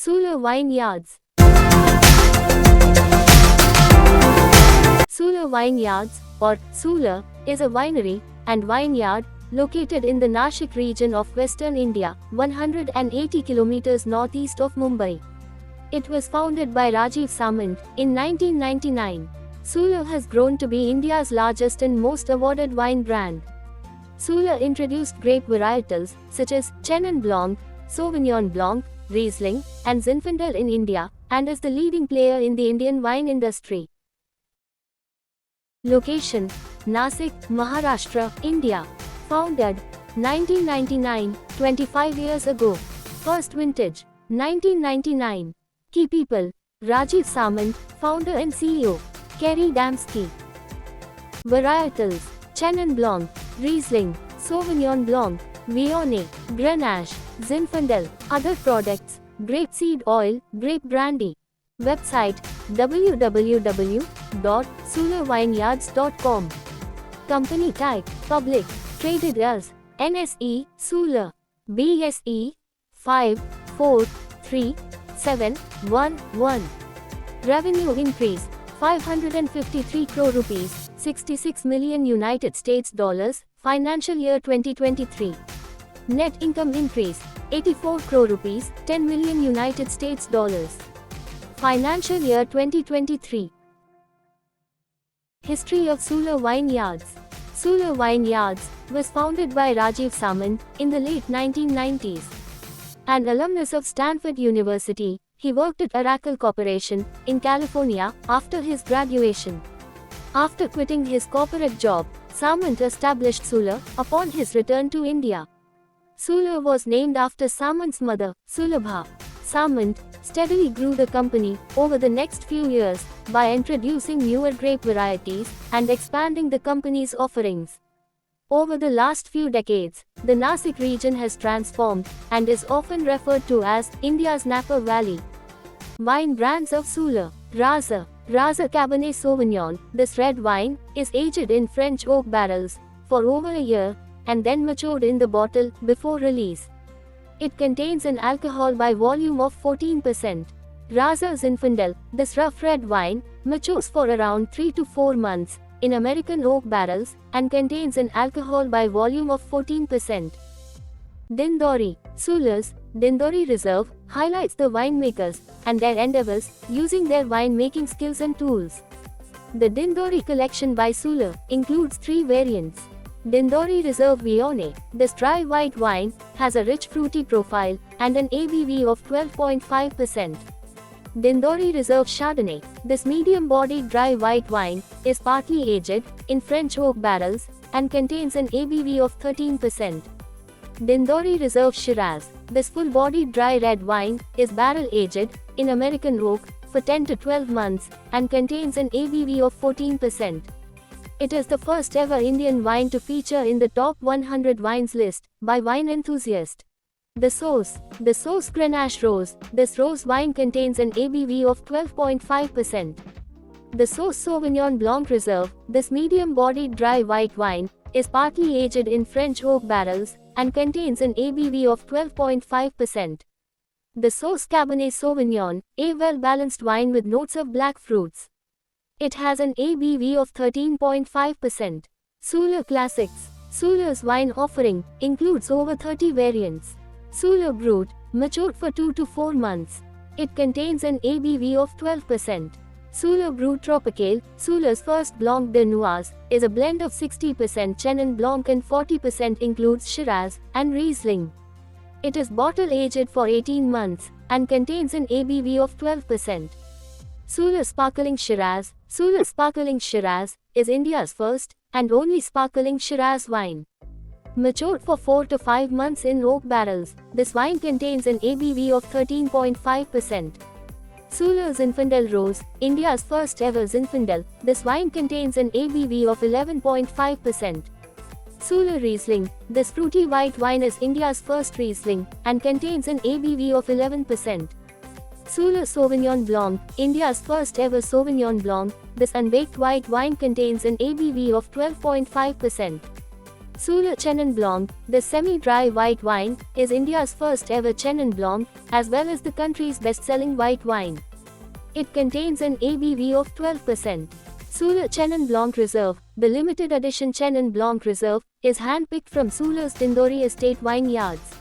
Sula Vineyards. Sula Vineyards, or Sula, is a winery and vineyard located in the Nashik region of western India, 180 kilometers northeast of Mumbai. It was founded by Rajiv Samant in 1999. Sula has grown to be India's largest and most awarded wine brand. Sula introduced grape varietals such as Chenin Blanc, Sauvignon Blanc, Riesling, and Zinfandel in India, and is the leading player in the Indian wine industry. Location: Nasik, Maharashtra, India. Founded 1999, 25 years ago. First vintage 1999. Key people: Rajiv Samant, founder and CEO. Kerry Damsky. Varietals: Chenin Blanc, Riesling, Sauvignon Blanc, Viognier, Grenache, Zinfandel. Other products: grapeseed oil, grape brandy. Website: www.sulavineyards.com. Company type: Public. Traded as NSE, Sula. BSE 543711. Revenue increase: 553 crore rupees, 66 million United States dollars, financial year 2023. Net income increase: 84 crore rupees, 10 million United States dollars. Financial year 2023. History of Sula Vineyards. Sula Vineyards was founded by Rajiv Samant in the late 1990s. An alumnus of Stanford University, he worked at Oracle Corporation in California after his graduation. After quitting his corporate job, Samant established Sula upon his return to India. Sula was named after Samant's mother, Sulabha. Samant steadily grew the company over the next few years by introducing newer grape varieties and expanding the company's offerings. Over the last few decades, the Nasik region has transformed and is often referred to as India's Napa Valley. Wine brands of Sula. Raza Cabernet Sauvignon. This red wine is aged in French oak barrels for over a year and then matured in the bottle before release. It contains an alcohol by volume of 14%. Raza Zinfandel. This rough red wine matures for around 3 to 4 months in American oak barrels and contains an alcohol by volume of 14%. Dindori. Sula's Dindori Reserve highlights the winemakers and their endeavors using their winemaking skills and tools. The Dindori collection by Sula includes 3 variants. Dindori Reserve Viognier. This dry white wine has a rich fruity profile and an ABV of 12.5%. Dindori Reserve Chardonnay. This medium-bodied dry white wine is partly aged in French oak barrels and contains an ABV of 13%. Dindori Reserve Shiraz. This full-bodied dry red wine is barrel-aged in American oak for 10 to 12 months and contains an ABV of 14%. It is the first ever Indian wine to feature in the top 100 wines list by Wine Enthusiast. The Source Grenache Rose. This rose wine contains an ABV of 12.5%. The Source Sauvignon Blanc Reserve. This medium-bodied dry white wine is partly aged in French oak barrels and contains an ABV of 12.5%. The Source Cabernet Sauvignon, a well-balanced wine with notes of black fruits. It has an ABV of 13.5%. Sula Classics. Sula's wine offering includes over 30 variants. Sula Brut, matured for 2 to 4 months. It contains an ABV of 12%. Sula Brut Tropicale. Sula's first Blanc de Nuits is a blend of 60% Chenin Blanc and 40% includes Shiraz and Riesling. It is bottle aged for 18 months and contains an ABV of 12%. Sula Sparkling Shiraz. Sula Sparkling Shiraz is India's first and only sparkling Shiraz wine. Matured for 4 to 5 months in oak barrels, this wine contains an ABV of 13.5%. Sula Zinfandel Rose, India's first ever Zinfandel. This wine contains an ABV of 11.5%. Sula Riesling. This fruity white wine is India's first Riesling and contains an ABV of 11%. Sula Sauvignon Blanc, India's first ever Sauvignon Blanc. This unbaked white wine contains an ABV of 12.5%. Sula Chenin Blanc, the semi-dry white wine, is India's first ever Chenin Blanc, as well as the country's best-selling white wine. It contains an ABV of 12%. Sula Chenin Blanc Reserve, the limited edition Chenin Blanc Reserve, is hand-picked from Sula's Dindori Estate vineyards.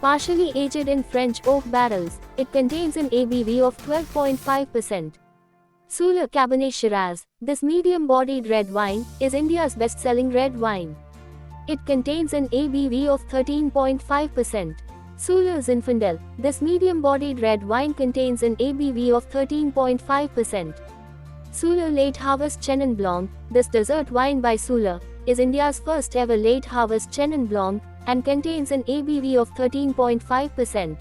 Partially aged in French oak barrels, it contains an ABV of 12.5%. Sula Cabernet Shiraz, this medium-bodied red wine, is India's best-selling red wine. It contains an ABV of 13.5%. Sula Zinfandel, this medium-bodied red wine contains an ABV of 13.5%. Sula Late Harvest Chenin Blanc, this dessert wine by Sula, is India's first ever late harvest Chenin Blanc, and contains an ABV of 13.5%.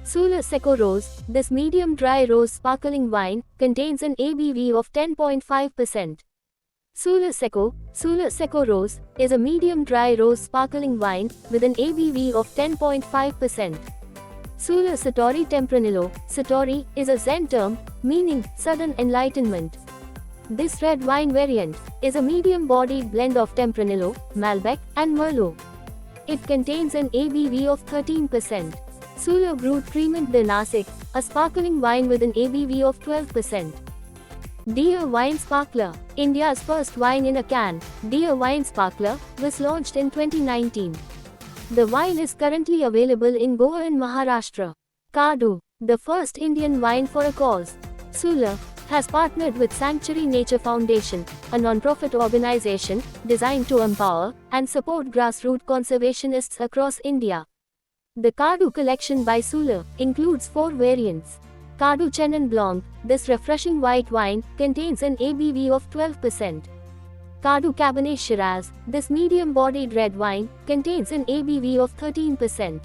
Sula Seco Rose, this medium dry rose sparkling wine, contains an ABV of 10.5%. Sula Seco Rose, is a medium dry rose sparkling wine, with an ABV of 10.5%. Sula Satori Tempranillo, Satori, is a Zen term, meaning sudden enlightenment. This red wine variant is a medium-bodied blend of Tempranillo, Malbec, and Merlot. It contains an ABV of 13%. Sula Brut Cremant de Nasik, a sparkling wine with an ABV of 12%. Dear Wine Sparkler, India's first wine in a can, Dear Wine Sparkler, was launched in 2019. The wine is currently available in Goa and Maharashtra. Kadu, the first Indian wine for a cause. Sula has partnered with Sanctuary Nature Foundation, a non-profit organization designed to empower and support grassroots conservationists across India. The Kadu collection by Sula includes 4 variants. Kadu Chenin Blanc, this refreshing white wine, contains an ABV of 12%. Kadu Cabernet Shiraz, this medium-bodied red wine, contains an ABV of 13%.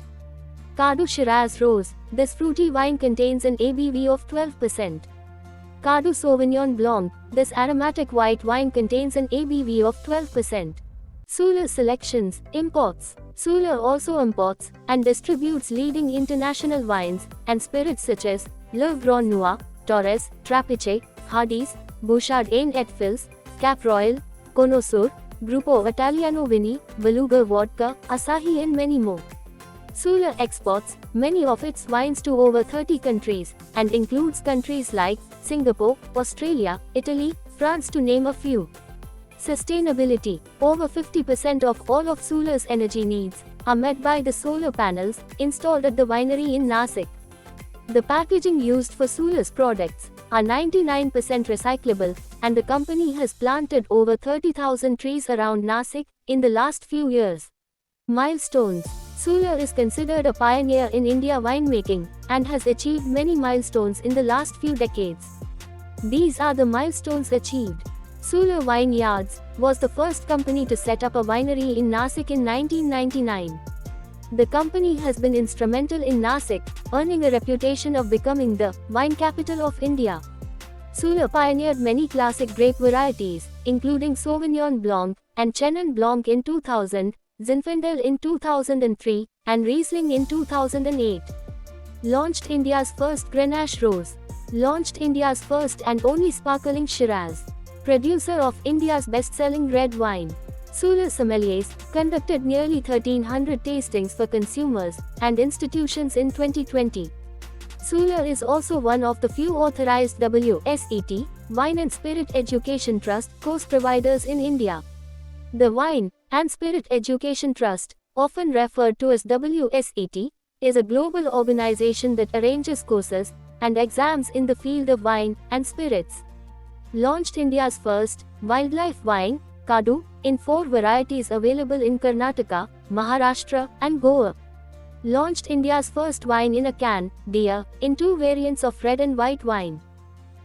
Kadu Shiraz Rose, this fruity wine contains an ABV of 12%. Kadu Sauvignon Blanc, this aromatic white wine contains an ABV of 12%. Sula Selections, Imports. Sula also imports and distributes leading international wines and spirits such as Le Grand Noir, Torres, Trapiche, Hardy's, Bouchard et Fils, Cap Royal, Connoisseur, Gruppo Italiano Vini, Beluga Vodka, Asahi and many more. Sula exports many of its wines to over 30 countries and includes countries like Singapore, Australia, Italy, France to name a few. Sustainability. Over 50% of all of Sula's energy needs are met by the solar panels installed at the winery in Nasik. The packaging used for Sula's products are 99% recyclable, and the company has planted over 30,000 trees around Nasik in the last few years. Milestones. Sula is considered a pioneer in India winemaking and has achieved many milestones in the last few decades. These are the milestones achieved. Sula Vineyards was the first company to set up a winery in Nasik in 1999. The company has been instrumental in Nasik, earning a reputation of becoming the wine capital of India. Sula pioneered many classic grape varieties, including Sauvignon Blanc and Chenin Blanc in 2000, Zinfandel in 2003, and Riesling in 2008. Launched India's first Grenache Rose. Launched India's first and only sparkling Shiraz. Producer of India's best-selling red wine. Sula Sommeliers conducted nearly 1,300 tastings for consumers and institutions in 2020. Sula is also one of the few authorized WSET, Wine and Spirit Education Trust, course providers in India. The Wine and Spirit Education Trust, often referred to as WSET, is a global organization that arranges courses and exams in the field of wine and spirits. Launched India's first wildlife wine, Kadu, in 4 varieties available in Karnataka, Maharashtra, and Goa. Launched India's first wine in a can, Dia, in 2 variants of red and white wine.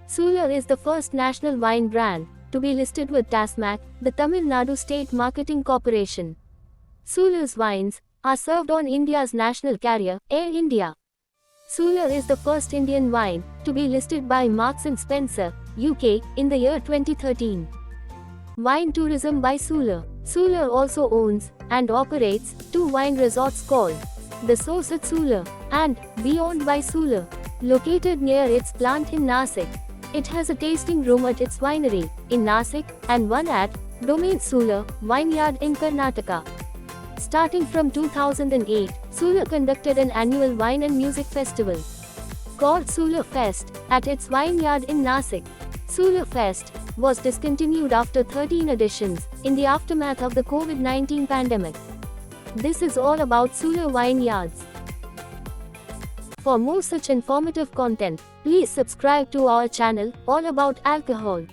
Sula is the first national wine brand to be listed with TASMAC, the Tamil Nadu State Marketing Corporation. Sula's wines are served on India's national carrier, Air India. Sula is the first Indian wine to be listed by Marks & Spencer, UK, in the year 2013. Wine tourism by Sula. Sula also owns and operates 2 wine resorts called The Source at Sula and Beyond by Sula, located near its plant in Nasik. It has a tasting room at its winery in Nasik and one at Domain Sula, Vineyard in Karnataka. Starting from 2008, Sula conducted an annual wine and music festival called Sula Fest at its vineyard in Nasik. Sula Fest was discontinued after 13 editions in the aftermath of the COVID-19 pandemic. This is all about Sula Vineyards. For more such informative content, please subscribe to our channel all about alcohol.